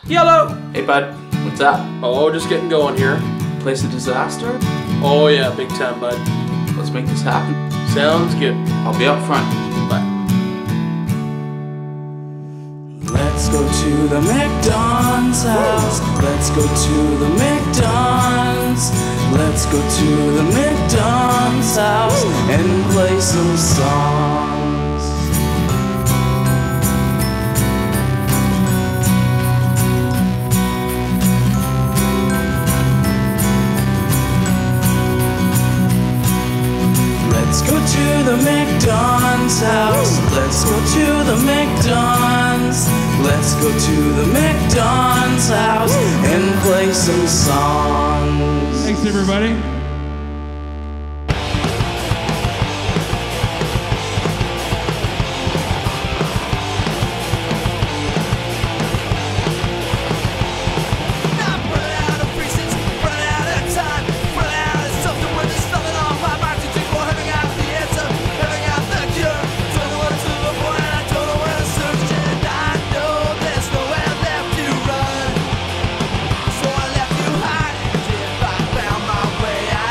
Yellow! Hey bud, what's up? Oh, just getting going here. Place a disaster? Oh yeah, big time, bud. Let's make this happen. Sounds good. I'll be up front. Bye. Let's go to the McDons house. Let's go to the McDons. Let's go to the McDons house and play some songs. Let's go to the McDons house. Let's go to the McDons. Let's go to the McDons house and play some songs. Thanks, everybody. So I left you hiding, if I found my way out.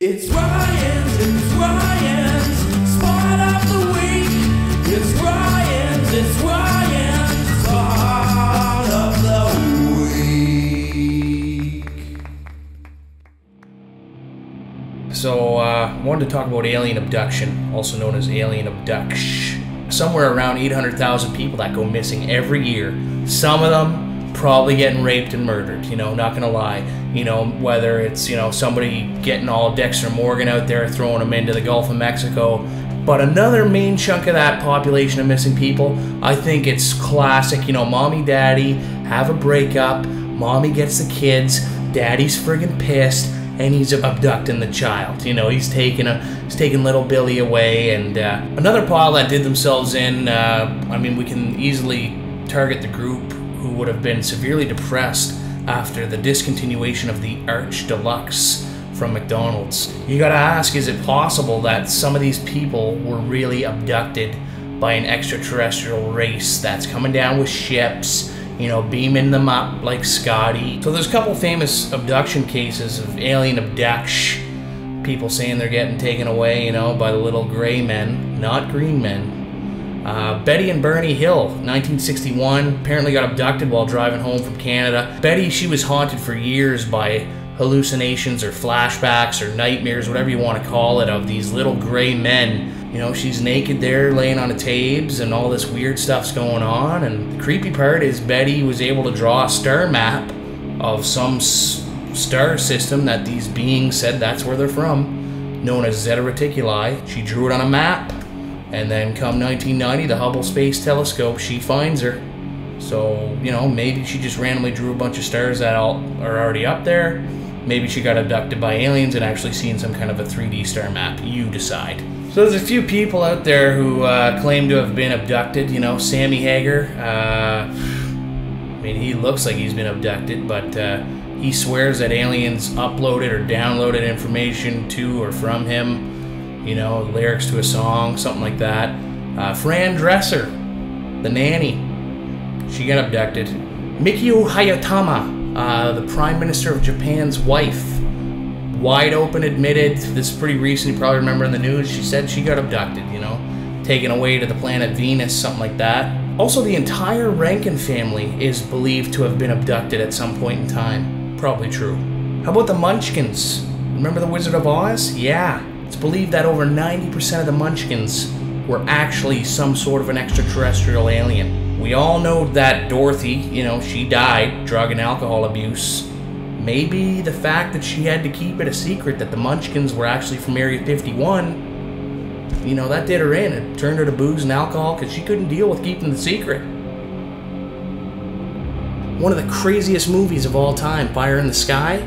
It's Ryan's spot of the week. It's Ryan's spot of the week. So, wanted to talk about alien abduction, also known as alien abduction. Somewhere around 800,000 people that go missing every year. Some of them probably getting raped and murdered, not gonna lie. Whether it's, somebody getting all Dexter Morgan out there, throwing them into the Gulf of Mexico. But another main chunk of that population of missing people, I think it's classic, mommy, daddy have a breakup, mommy gets the kids, daddy's friggin' pissed, and he's abducting the child. He's taking little Billy away. And another pile that did themselves in, we can easily target the group who would have been severely depressed after the discontinuation of the Arch Deluxe from McDonald's. You gotta ask, is it possible that some of these people were really abducted by an extraterrestrial race that's coming down with ships, beaming them up like Scotty? So there's a couple famous abduction cases of alien abduction. People saying they're getting taken away, by the little gray men, not green men. Betty and Bernie Hill, 1961, apparently got abducted while driving home from Canada. Betty, she was haunted for years by hallucinations or flashbacks or nightmares, whatever you want to call it, of these little gray men. She's naked there laying on the tapes and all this weird stuff's going on. And the creepy part is Betty was able to draw a star map of some star system that these beings said that's where they're from, known as Zeta Reticuli. She drew it on a map. And then come 1990, the Hubble Space Telescope, she finds her. So, maybe she just randomly drew a bunch of stars that are already up there. Maybe she got abducted by aliens and actually seen some kind of a 3D star map. You decide. So there's a few people out there who claim to have been abducted. Sammy Hagar. He looks like he's been abducted, but he swears that aliens uploaded or downloaded information to or from him. Lyrics to a song, something like that. Fran Dresser, the nanny, she got abducted. Mikio Hayatama, the Prime Minister of Japan's wife, wide open admitted, this is pretty recent, you probably remember in the news, she said she got abducted, taken away to the planet Venus, something like that. Also, the entire Rankin family is believed to have been abducted at some point in time. Probably true. How about the Munchkins? Remember the Wizard of Oz? Yeah. It's believed that over 90% of the Munchkins were actually some sort of an extraterrestrial alien. We all know that Dorothy, she died, drug and alcohol abuse. Maybe the fact that she had to keep it a secret that the Munchkins were actually from Area 51, that did her in. It turned her to booze and alcohol because she couldn't deal with keeping the secret. One of the craziest movies of all time, Fire in the Sky.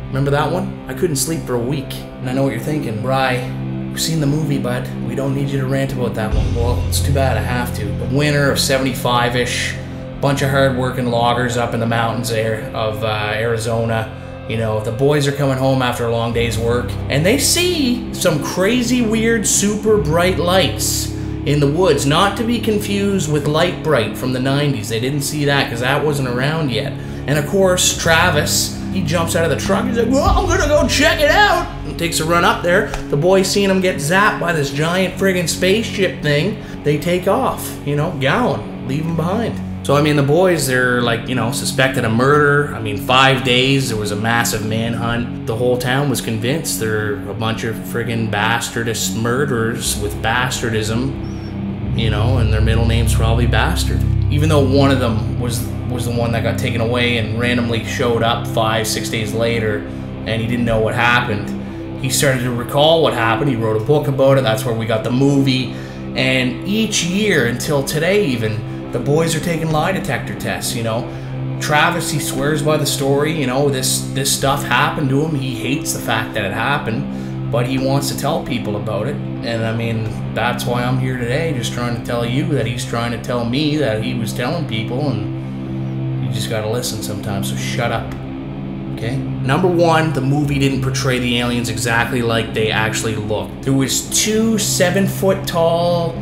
Remember that one? I couldn't sleep for a week. And I know what you're thinking, Bri, we've seen the movie, but we don't need you to rant about that one. Well, it's too bad I have to. The winter of 75-ish, bunch of hard-working loggers up in the mountains of Arizona. The boys are coming home after a long day's work, and they see some crazy, weird, super bright lights in the woods, not to be confused with Light Bright from the 90s. They didn't see that because that wasn't around yet. And of course, Travis, he jumps out of the truck. He's like, well, I'm gonna go check it out. And takes a run up there. The boys seeing him get zapped by this giant friggin' spaceship thing. They take off, gowing, leave him behind. So, the boys, they're like, suspected of murder. 5 days, there was a massive manhunt. The whole town was convinced they're a bunch of friggin' bastardist murderers with bastardism, and their middle name's probably Bastard. Even though one of them was the one that got taken away and randomly showed up 5-6 days later, and he didn't know what happened. He started to recall what happened. He wrote a book about it. That's where we got the movie. And each year, until today even, the boys are taking lie detector tests, Travis, he swears by the story, this stuff happened to him. He hates the fact that it happened, but he wants to tell people about it. And that's why I'm here today, just trying to tell you that he's trying to tell me that he was telling people, and you just gotta listen sometimes, so shut up, okay? Number one, the movie didn't portray the aliens exactly like they actually looked. There was 2 7-foot-tall,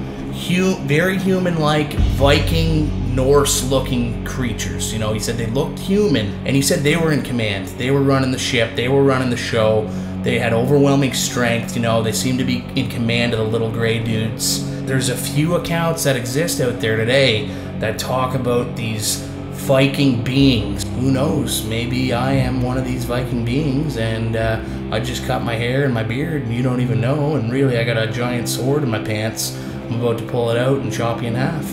very human-like Viking Norse-looking creatures. He said they looked human, and he said they were in command. They were running the ship, they were running the show, They had overwhelming strength, you know, they seemed to be in command of the little gray dudes. There's a few accounts that exist out there today that talk about these Viking beings. Who knows, maybe I am one of these Viking beings and I just cut my hair and my beard and you don't even know, and really I got a giant sword in my pants. I'm about to pull it out and chop you in half.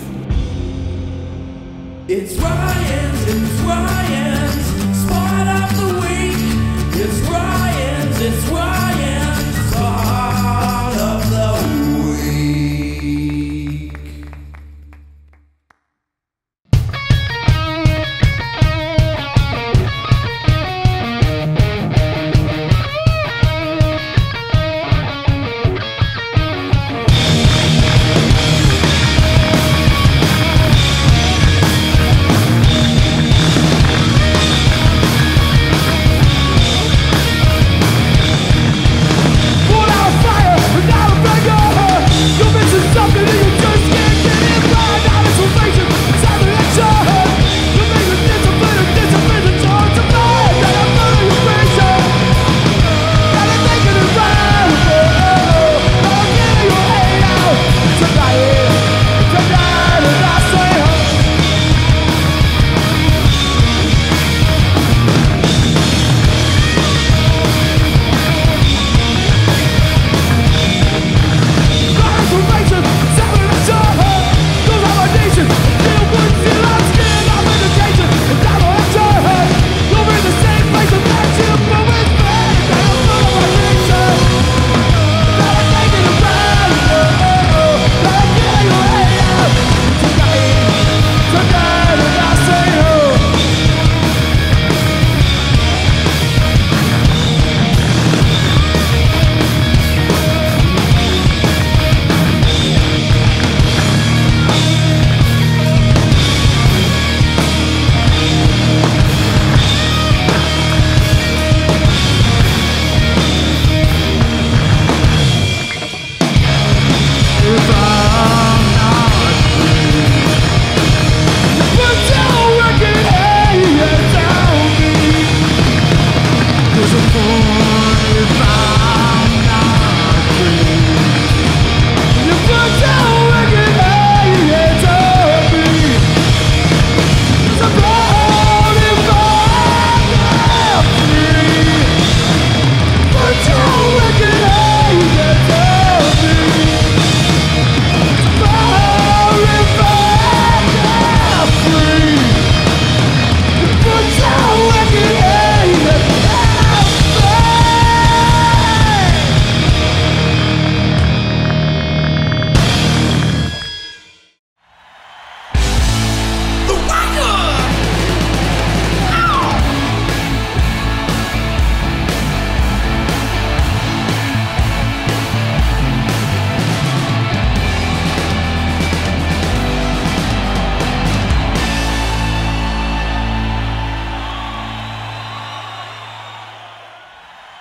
It's Ryan's spot of the week. It's Ryan's spot of the week.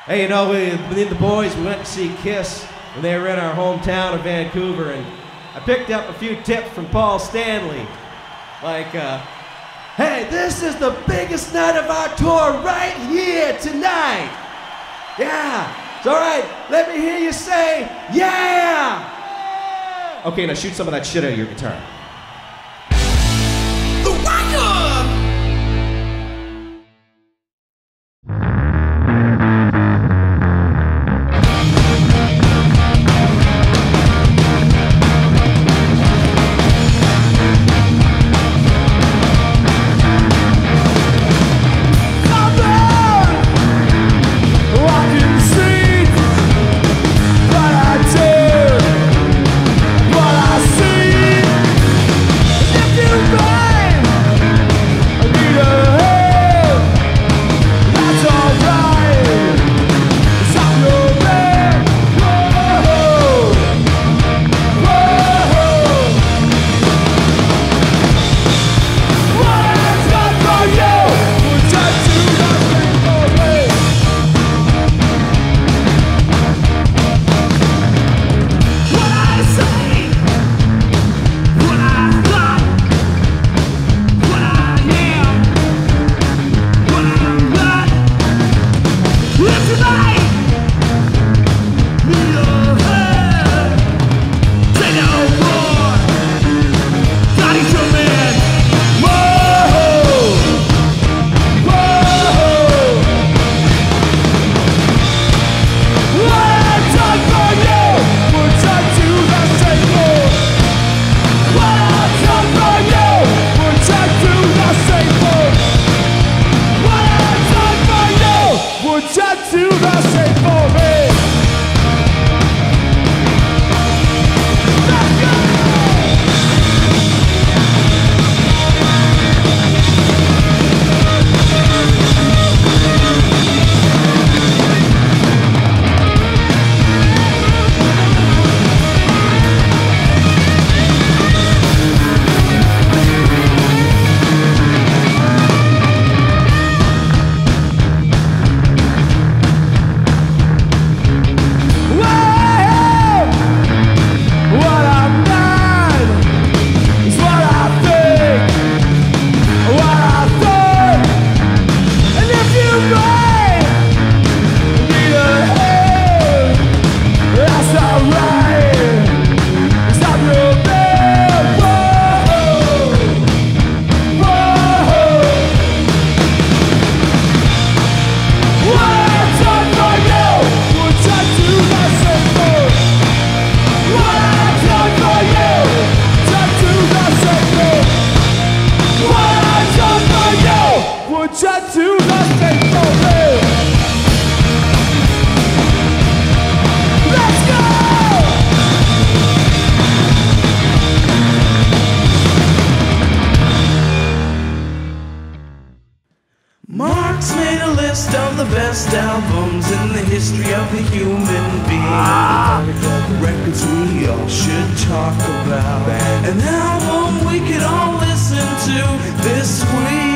Hey, you know, me and the boys, we went to see Kiss when they were in our hometown of Vancouver, and I picked up a few tips from Paul Stanley. Like, hey, this is the biggest night of our tour right here tonight. Yeah. It's all right. Let me hear you say, yeah. Okay, now shoot some of that shit out of your guitar. The Rocker! of the best albums in the history of the human being. Records we all should talk about. An album we could all listen to this week.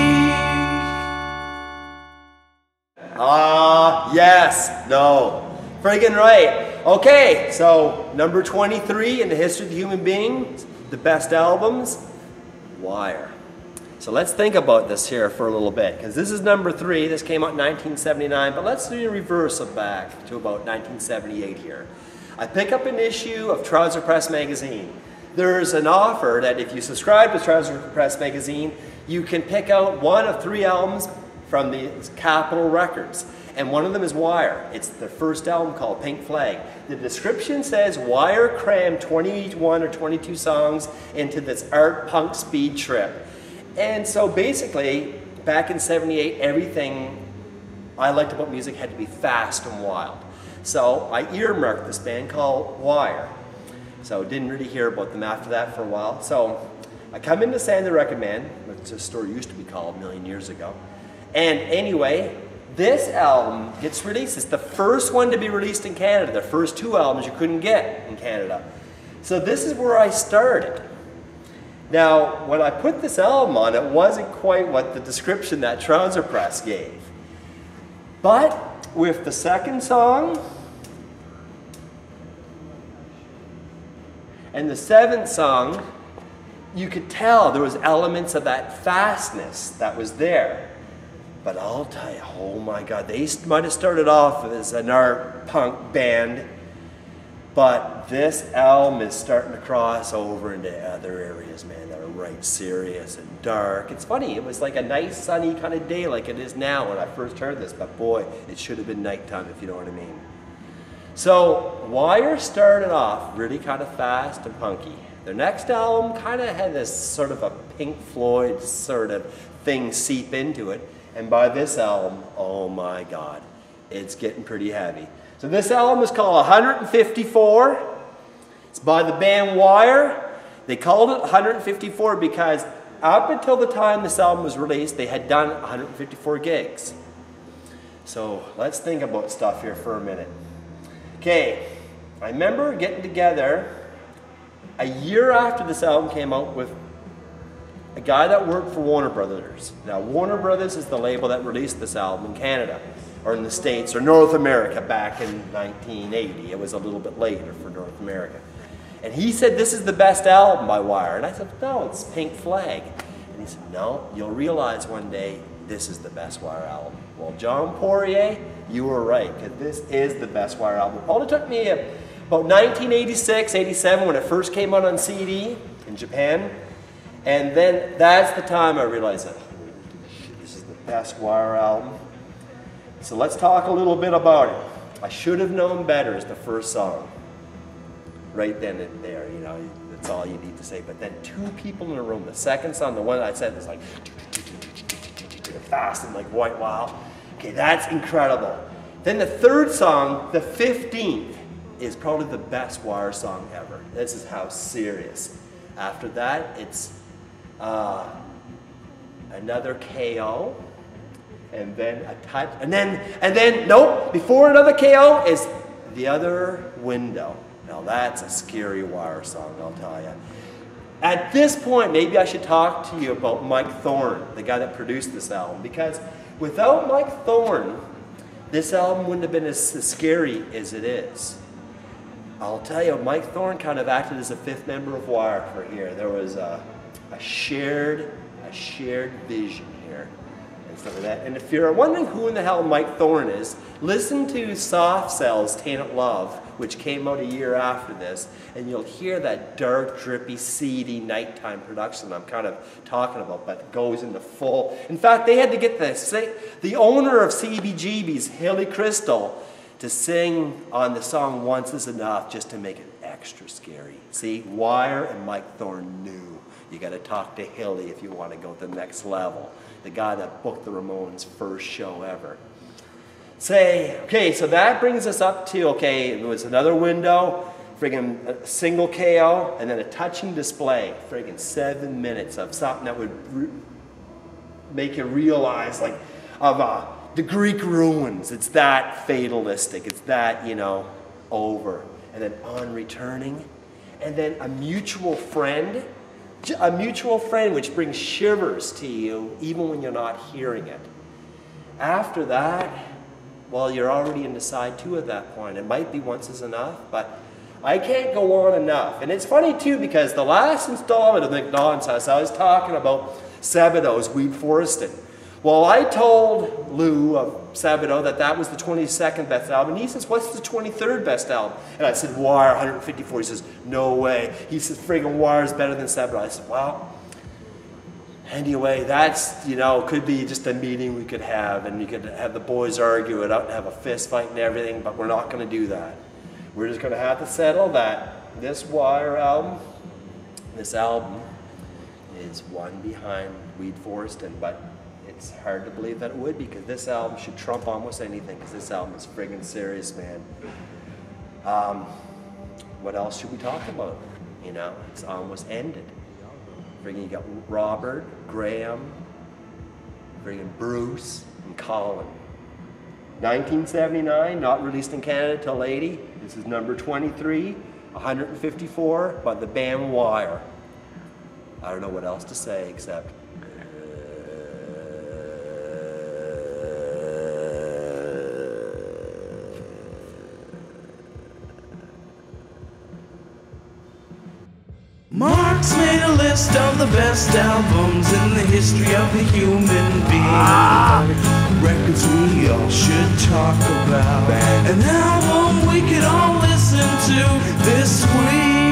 Yes, no. Friggin' right. Okay, so number 23 in the history of the human being, the best albums, Wire. So let's think about this here for a little bit, because this is number 3. This came out in 1979, but let's do a reverse it back to about 1978 here. I pick up an issue of Trouser Press magazine. There's an offer that if you subscribe to Trouser Press magazine, you can pick out 1 of 3 albums from the Capitol Records. And one of them is Wire. It's the first album called Pink Flag. The description says Wire crammed 21 or 22 songs into this art punk speed trip. And so basically, back in '78, everything I liked about music had to be fast and wild. So I earmarked this band called Wire. So didn't really hear about them after that for a while. So I come in to San the Record Man, which this store used to be called a million years ago. And anyway, this album gets released. It's the first one to be released in Canada. The first 2 albums you couldn't get in Canada. So this is where I started. Now, when I put this album on, it wasn't quite what the description that Trouser Press gave. But with the second song and the 7th song, you could tell there was elements of that fastness that was there. But I'll tell you, oh my God, they might have started off as an art punk band, but this album is starting to cross over into other areas, man, that are right serious and dark. It's funny, it was like a nice sunny kind of day like it is now when I first heard this, but boy, it should have been nighttime, if you know what I mean. So Wire started off really kind of fast and punky. Their next album kind of had this sort of a Pink Floyd sort of thing seep into it. And by this album, oh my God, it's getting pretty heavy. So this album is called 154. It's by the band Wire. They called it 154 because up until the time this album was released, they had done 154 gigs. So let's think about stuff here for a minute. Okay, I remember getting together a year after this album came out with a guy that worked for Warner Brothers. Now, Warner Brothers is the label that released this album in Canada, or in the States, or North America back in 1980. It was a little bit later for North America. And he said, this is the best album by Wire. And I said, no, it's Pink Flag. And he said, no, you'll realize one day this is the best Wire album. Well, John Poirier, you were right, because this is the best Wire album. It only took me about 1986, 87 when it first came out on CD in Japan. And then that's the time I realized that this is the best Wire album. So let's talk a little bit about it. I Should Have Known Better is the first song. Right then and there, you know, that's all you need to say. But then 2 people in a room. The second song, the one I said is like fast and like white wow. Okay, that's incredible. Then the third song, the 15th, is probably the best Wire song ever. This is how serious. After that, it's another KO, and then a touch, and then nope, before another KO is The Other Window. Now that's a scary Wire song, I'll tell you. At this point, maybe I should talk to you about Mike Thorne, the guy that produced this album, because without Mike Thorne, this album wouldn't have been as scary as it is. I'll tell you, Mike Thorne kind of acted as a 5th member of Wire for here. There was a shared vision here and stuff like that. And if you're wondering who in the hell Mike Thorne is, listen to Soft Cell's Tainted Love, which came out a year after this, and you'll hear that dark, drippy, seedy nighttime production I'm kind of talking about, but goes into full. In fact, they had to get the owner of CBGB's, Hilly Crystal, to sing on the song Once Is Enough just to make it extra scary. See, Wire and Mike Thorne knew. You got to talk to Hilly if you want to go to the next level. The guy that booked the Ramones' first show ever. Okay, so that brings us up to, okay, it was Another Window, friggin' a single KO, and then a touching display, friggin' 7 minutes of something that would make you realize, like, of the Greek ruins. It's that fatalistic. It's that, you know, over. And then on returning, and then a mutual friend which brings shivers to you even when you're not hearing it. After that, well, you're already into side 2 at that point. It might be Once Is Enough, but I can't go on enough. And it's funny too, because the last installment of McDons House, I was talking about Sabado's Weed Forested. Well, I told Lou of Sabado that was the 22nd best album. And he says, what's the 23rd best album? And I said, Wire, 154. He says, no way. He says, friggin' Wire's better than Sabado. I said, well, anyway, that's, you know, could be just a meeting we could have, and you could have the boys argue it out and have a fist fight and everything, but we're not going to do that. We're just going to have to settle that this Wire album, this album, is one behind Weed Forested, but it's hard to believe that it would, because this album should trump almost anything, because this album is friggin' serious, man. What else should we talk about? You know, it's almost ended. Friggin' you got Robert, Graham, friggin' Bruce, and Colin. 1979, not released in Canada till 80. This is number 23, 154 by the band Wire. I don't know what else to say except Mark's made a list of the best albums in the history of the human being. Records we all should talk about. An album we could all listen to this week.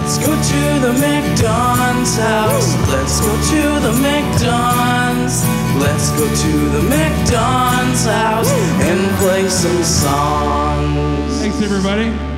Let's go to the McDons house. Let's go to the McDons. Let's go to the McDons house and play some songs. Thanks, everybody.